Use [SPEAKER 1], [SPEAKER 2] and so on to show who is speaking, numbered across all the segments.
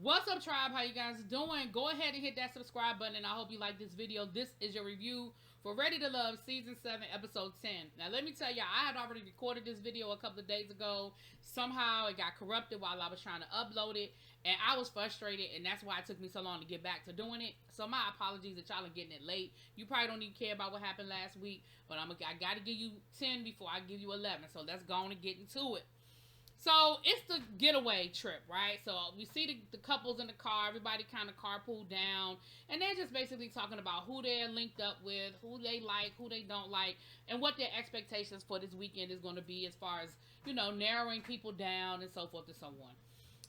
[SPEAKER 1] What's up, tribe? How you guys doing? Go ahead and hit that subscribe button, and I hope you like this video. This is your review for Ready to Love Season 7, Episode 10. Now, let me tell you, I had already recorded this video a couple of days ago. Somehow, it got corrupted while I was trying to upload it, and I was frustrated, and that's why it took me so long to get back to doing it. So, my apologies that y'all are getting it late. You probably don't even care about what happened last week, but I got to give you 10 before I give you 11, so let's go on and get into it. So it's the getaway trip, right? So we see the couples in the car, everybody kind of carpool down, and they're just basically talking about who they're linked up with, who they like, who they don't like, and what their expectations for this weekend is going to be as far as, narrowing people down and so forth and so on.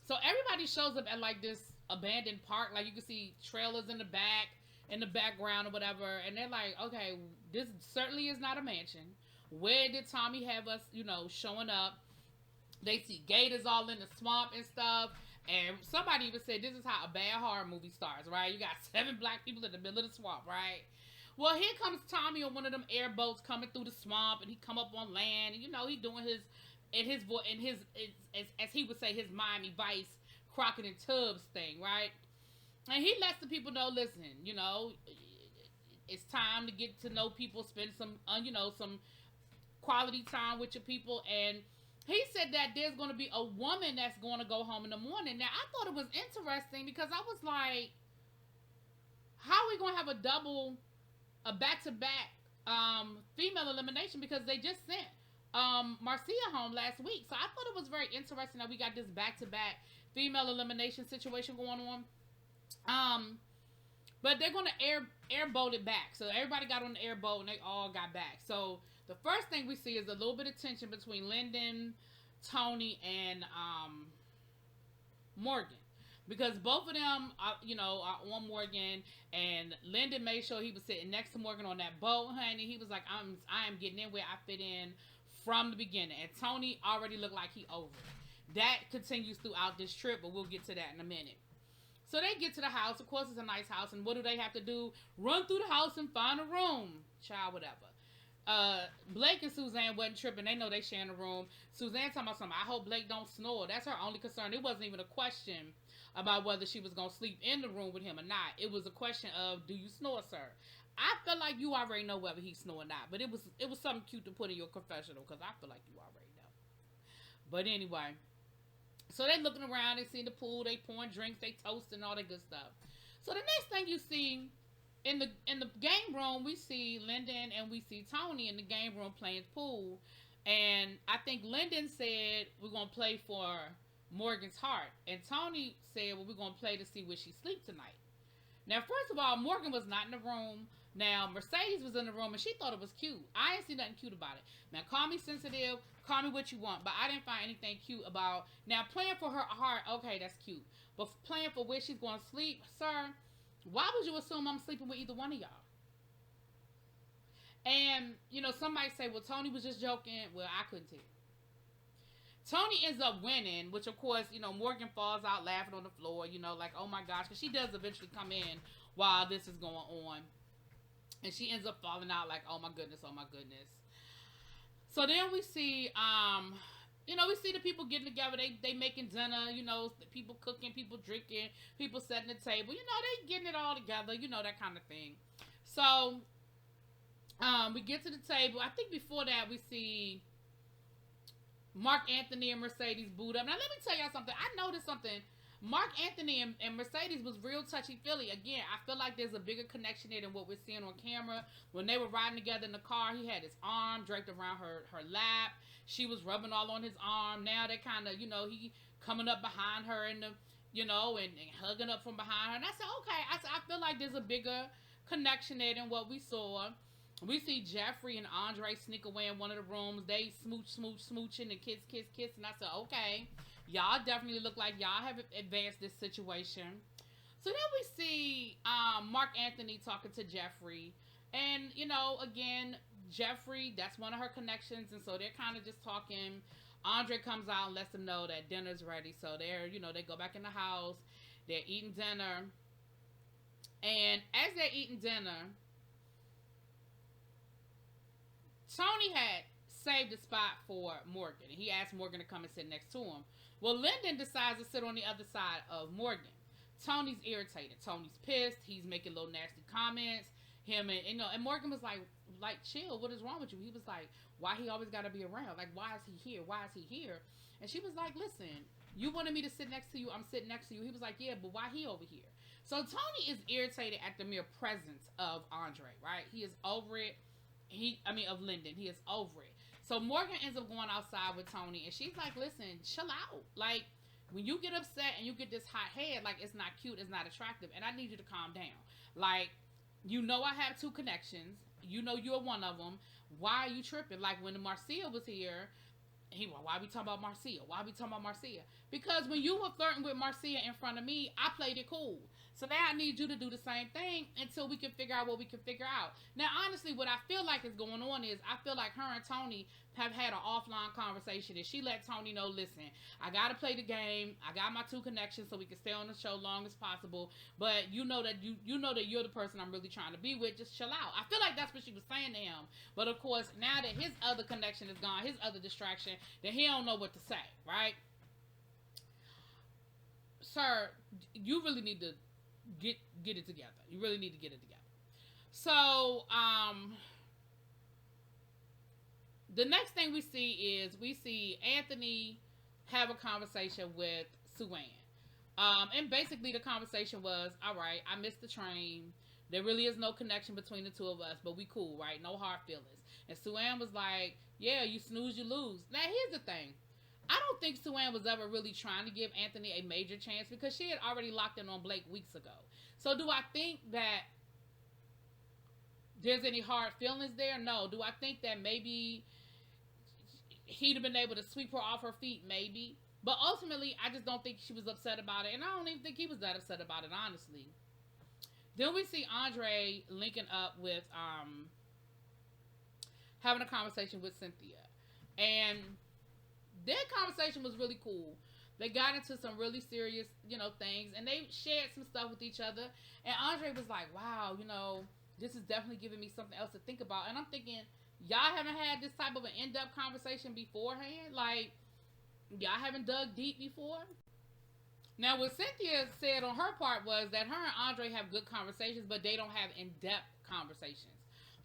[SPEAKER 1] So everybody shows up at like this abandoned park, like you can see trailers in the background or whatever, and they're like, okay, this certainly is not a mansion. Where did Tommy have us, showing up? They see gators all in the swamp and stuff. And somebody even said this is how a bad horror movie starts, right? You got 7 black people in the middle of the swamp, right? Well, here comes Tommy on one of them airboats coming through the swamp, and he come up on land, and he doing as he would say, his Miami Vice Crockett and Tubbs thing, right? And he lets the people know, listen, it's time to get to know people, spend some some quality time with your people. And he said that there's going to be a woman that's going to go home in the morning. Now, I thought it was interesting because I was like, how are we going to have a back-to-back female elimination? Because they just sent Marcia home last week. So I thought it was very interesting that we got this back-to-back female elimination situation going on. But they're going to airboat it back. So everybody got on the airboat and they all got back. So the first thing we see is a little bit of tension between Lyndon, Tony, and Morgan. Because both of them, are on Morgan, and Lyndon made sure he was sitting next to Morgan on that boat, honey. He was like, I am getting in where I fit in from the beginning. And Tony already looked like he over it. That continues throughout this trip, but we'll get to that in a minute. So they get to the house. Of course, it's a nice house. And what do they have to do? Run through the house and find a room. Child, whatever. Blake and Suzanne wasn't tripping. They know they sharing a room. Suzanne talking about something. I hope Blake don't snore. That's her only concern. It wasn't even a question about whether she was going to sleep in the room with him or not. It was a question of, do you snore, sir? I feel like you already know whether he snore or not. But it was something cute to put in your confessional because I feel like you already know. But anyway. So they looking around. They see the pool. They pouring drinks. They toasting, all that good stuff. So the next thing you see in the game room, we see Lyndon and we see Tony in the game room playing pool. And I think Lyndon said, we're going to play for Morgan's heart. And Tony said, well, we're going to play to see where she sleeps tonight. Now, first of all, Morgan was not in the room. Now, Mercedes was in the room and she thought it was cute. I didn't see nothing cute about it. Now, call me sensitive, call me what you want, but I didn't find anything cute about, now, playing for her heart, okay, that's cute. But playing for where she's going to sleep, sir, why would you assume I'm sleeping with either one of y'all? And, somebody say, well, Tony was just joking. Well, I couldn't tell. Tony ends up winning, which, of course, Morgan falls out laughing on the floor, like, oh, my gosh, because she does eventually come in while this is going on. And she ends up falling out like, oh, my goodness, oh, my goodness. So then we see, we see the people getting together. They making dinner, people cooking, people drinking, people setting the table. They getting it all together, that kind of thing. So we get to the table. I think before that we see Mark Anthony and Mercedes boot up. Now, let me tell y'all something. I noticed something. Mark Anthony and Mercedes was real touchy-feely. Again, I feel like there's a bigger connection there than what we're seeing on camera. When they were riding together in the car, he had his arm draped around her lap. She was rubbing all on his arm. Now they kind of, he coming up behind her and hugging up from behind her. And I said, okay, I feel like there's a bigger connection there than what we saw. We see Jeffrey and Andre sneak away in one of the rooms. They smooching and kiss. And I said, okay, y'all definitely look like y'all have advanced this situation. So then we see Mark Anthony talking to Jeffrey. And, again, Jeffrey, that's one of her connections. And so they're kind of just talking. Andre comes out and lets them know that dinner's ready. So they're, they go back in the house. They're eating dinner. And as they're eating dinner, Tony had saved a spot for Morgan. And he asked Morgan to come and sit next to him. Well, Lyndon decides to sit on the other side of Morgan. Tony's irritated. Tony's pissed. He's making little nasty comments. Him and Morgan was like, chill. What is wrong with you? He was like, why he always got to be around? Like, why is he here? Why is he here? And she was like, listen, you wanted me to sit next to you. I'm sitting next to you. He was like, yeah, but why he over here? So Tony is irritated at the mere presence of Andre, right? He is over it. Of Lyndon. He is over it. So Morgan ends up going outside with Tony, and she's like, listen, chill out. Like, when you get upset and you get this hot head, like, it's not cute, it's not attractive, and I need you to calm down. Like, you know I have 2 connections. You know you're one of them. Why are you tripping? Like, when Marcia was here, why we talking about Marcia? Why we talking about Marcia? Because when you were flirting with Marcia in front of me, I played it cool. So now I need you to do the same thing until we can figure out what we can figure out. Now, honestly, what I feel like is going on is I feel like her and Tony have had an offline conversation, and she let Tony know, listen, I got to play the game. I got my 2 connections so we can stay on the show long as possible. But you know that you're the person I'm really trying to be with. Just chill out. I feel like that's what she was saying to him. But, of course, now that his other connection is gone, his other distraction, then he don't know what to say, right? Sir, you really need to get it together. You really need to get it together. So, the next thing we see Anthony have a conversation with Suanne. And basically the conversation was, all right, I missed the train. There really is no connection between the 2 of us, but we cool, right? No hard feelings. And Suanne was like, yeah, you snooze, you lose. Now, here's the thing. I don't think Suanne was ever really trying to give Anthony a major chance because she had already locked in on Blake weeks ago. So do I think that there's any hard feelings there? No. Do I think that maybe he'd have been able to sweep her off her feet? Maybe. But ultimately, I just don't think she was upset about it. And I don't even think he was that upset about it, honestly. Then we see Andre linking up with, having a conversation with Cynthia. And their conversation was really cool. They got into some really serious, things, and they shared some stuff with each other. And Andre was like, wow, this is definitely giving me something else to think about. And I'm thinking, y'all haven't had this type of an in-depth conversation beforehand? Like, y'all haven't dug deep before? Now, what Cynthia said on her part was that her and Andre have good conversations, but they don't have in-depth conversations.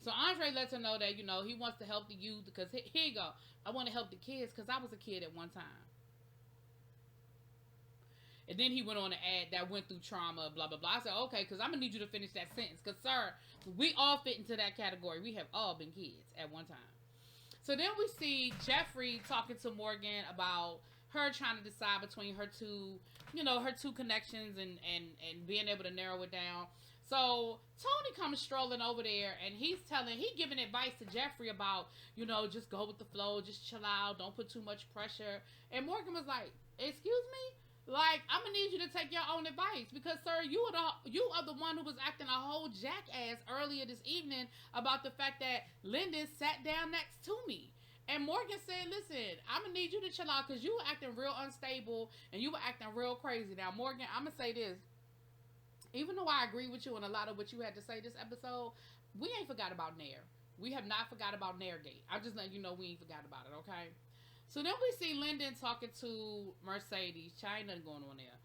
[SPEAKER 1] So Andre lets her know that, he wants to help the youth because, here you go, I want to help the kids because I was a kid at one time. And then he went on to add that went through trauma, blah, blah, blah. I said, okay, because I'm going to need you to finish that sentence. Because, sir, we all fit into that category. We have all been kids at one time. So then we see Jeffrey talking to Morgan about her trying to decide between her 2, her 2 connections and being able to narrow it down. So Tony comes strolling over there, and he giving advice to Jeffrey about, just go with the flow, just chill out, don't put too much pressure. And Morgan was like, excuse me? Like, I'm gonna need you to take your own advice because, sir, you are the one who was acting a whole jackass earlier this evening about the fact that Lyndon sat down next to me. And Morgan said, listen, I'm gonna need you to chill out because you were acting real unstable and you were acting real crazy. Now, Morgan, I'm gonna say this. Even though I agree with you on a lot of what you had to say this episode, we ain't forgot about Nair. We have not forgot about Nairgate. I'm just letting you know we ain't forgot about it, okay? So then we see Lyndon talking to Mercedes. Ain't nothing going on there.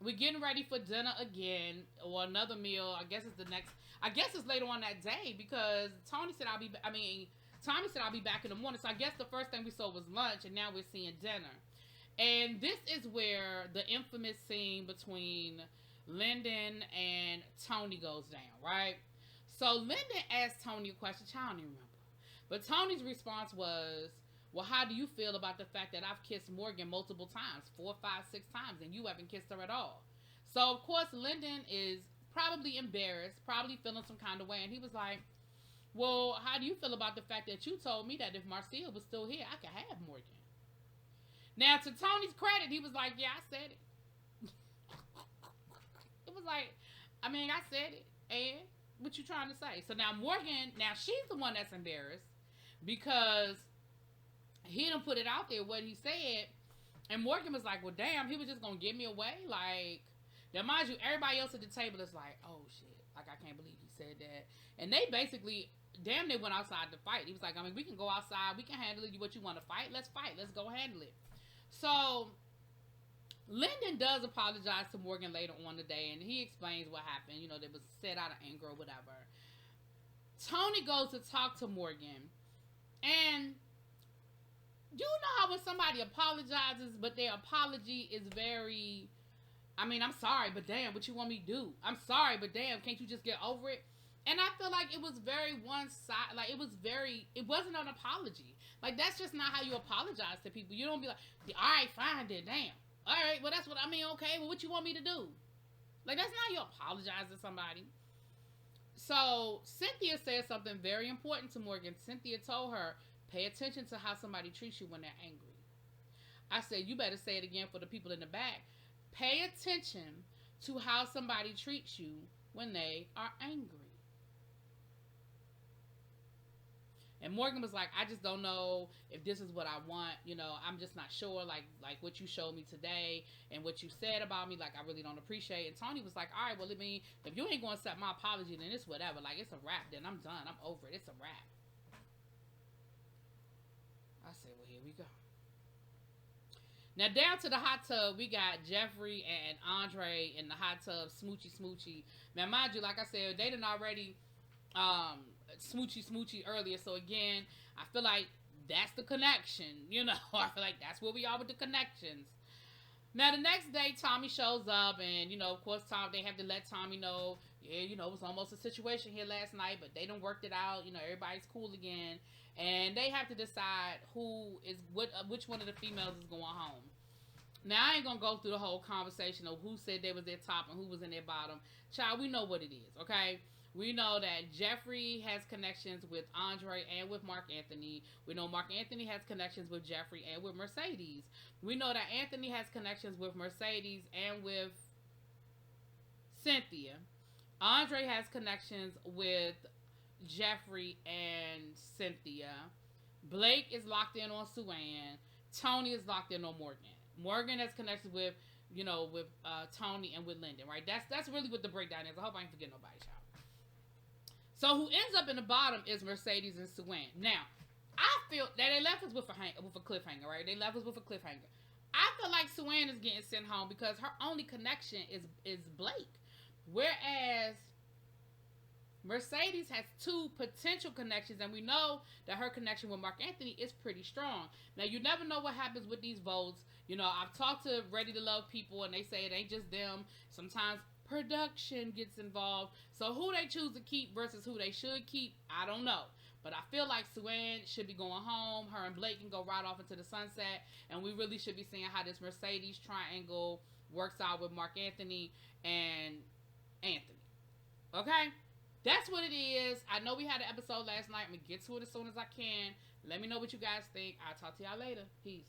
[SPEAKER 1] We're getting ready for dinner again or another meal. I guess it's later on that day because Tommy said I'll be back in the morning. So I guess the first thing we saw was lunch, and now we're seeing dinner. And this is where the infamous scene between Lyndon and Tony goes down, right? So Lyndon asked Tony a question. I don't even remember. But Tony's response was, well, how do you feel about the fact that I've kissed Morgan multiple times, 4, 5, 6 times, and you haven't kissed her at all? So, of course, Lyndon is probably embarrassed, probably feeling some kind of way. And he was like, well, how do you feel about the fact that you told me that if Marcia was still here, I could have Morgan? Now, to Tony's credit, he was like, yeah, I said it. It was like, I said it. And what you trying to say? So now Morgan, she's the one that's embarrassed because he done put it out there what he said. And Morgan was like, well, damn, he was just going to give me away? Like, now mind you, everybody else at the table is like, oh, shit. Like, I can't believe he said that. And they basically, damn, they went outside to fight. He was like, we can go outside. We can handle it. What you want to fight? Let's fight. Let's go handle it. So Lyndon Lyndon does apologize to Morgan later on the day, and he explains what happened. You know, they was said out of anger or whatever. Tony goes to talk to Morgan, and you know how when somebody apologizes, but their apology is very, I mean, I'm sorry, but damn, what you want me to do? I'm sorry, but damn, can't you just get over it? And I feel like it was very one side, like it wasn't an apology. Like, that's just not how you apologize to people. You don't be like, all right, fine then, damn. All right, well, that's what I mean, okay, well, what you want me to do? Like, that's not how you apologize to somebody. So, Cynthia said something very important to Morgan. Cynthia told her, pay attention to how somebody treats you when they're angry. I said, you better say it again for the people in the back. Pay attention to how somebody treats you when they are angry. And Morgan was like, I just don't know if this is what I want. You know, I'm just not sure. Like what you showed me today and what you said about me, like, I really don't appreciate. And Tony was like, all right, well, I mean, if you ain't going to accept my apology, then it's whatever. Like, it's a wrap. Then I'm done. I'm over it. It's a wrap. I said, well, here we go. Now, down to the hot tub, we got Jeffrey and Andre in the hot tub, smoochy. Now, mind you, like I said, they done already smoochy earlier. So, again, I feel like that's the connection. You know, I feel like that's where we are with the connections. Now, the next day, Tommy shows up, and, you know, of course, they have to let Tommy know, yeah, you know, it was almost a situation here last night, but they done worked it out. You know, everybody's cool again. And they have to decide which one of the females is going home. Now, I ain't going to go through the whole conversation of who said they was their top and who was in their bottom. Child, we know what it is, okay? We know that Jeffrey has connections with Andre and with Mark Anthony. We know Mark Anthony has connections with Jeffrey and with Mercedes. We know that Anthony has connections with Mercedes and with Cynthia. Andre has connections with Jeffrey and Cynthia. Blake is locked in on Suanne. Tony is locked in on Morgan. Morgan has connections with, you know, with Tony and with Lyndon, right? That's really what the breakdown is. I hope I ain't forgetting nobody, child. So who ends up in the bottom is Mercedes and Suanne. Now, I feel that they left us with a cliffhanger, right? They left us with a cliffhanger. I feel like Suanne is getting sent home because her only connection is Blake. Whereas Mercedes has two potential connections, and we know that her connection with Mark Anthony is pretty strong. Now, you never know what happens with these votes. You know, I've talked to Ready to Love people, and they say it ain't just them. Sometimes production gets involved. So who they choose to keep versus who they should keep, I don't know. But I feel like Suanne should be going home. Her and Blake can go right off into the sunset. And we really should be seeing how this Mercedes triangle works out with Mark Anthony and Anthony. Okay? That's what it is. I know we had an episode last night. I'm going to get to it as soon as I can. Let me know what you guys think. I'll talk to y'all later. Peace.